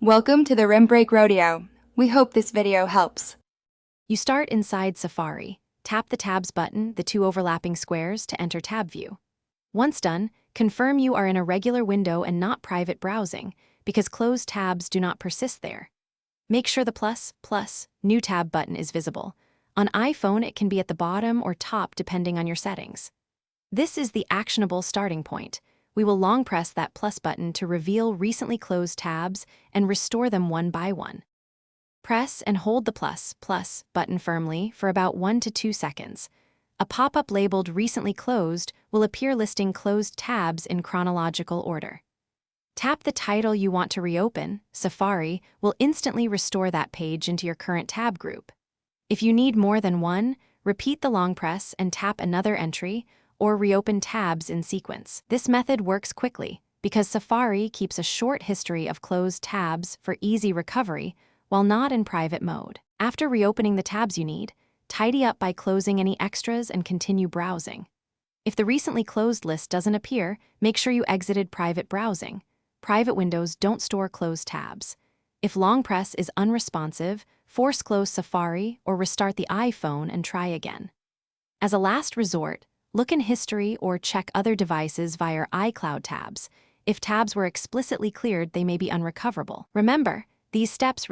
Welcome to the Rim Break Rodeo. We hope this video helps. You start inside Safari. Tap the Tabs button, the two overlapping squares, to enter Tab View. Once done, confirm you are in a regular window and not private browsing, because closed tabs do not persist there. Make sure the plus, New Tab button is visible. On iPhone, it can be at the bottom or top depending on your settings. This is the actionable starting point. We will long press that plus button to reveal recently closed tabs and restore them one by one. Press and hold the plus button firmly for about 1 to 2 seconds. A pop-up labeled Recently Closed will appear listing closed tabs in chronological order. Tap the title you want to reopen. Safari will instantly restore that page into your current tab group. If you need more than one, repeat the long press and tap another entry, or reopen tabs in sequence. This method works quickly because Safari keeps a short history of closed tabs for easy recovery while not in private mode. After reopening the tabs you need, tidy up by closing any extras and continue browsing. If the recently closed list doesn't appear, make sure you exited private browsing. Private windows don't store closed tabs. If long press is unresponsive, force close Safari or restart the iPhone and try again. As a last resort, look in history or check other devices via iCloud tabs. If tabs were explicitly cleared, they may be unrecoverable. Remember, these steps.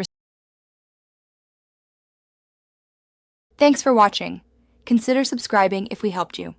Thanks for watching. Consider subscribing if we helped you.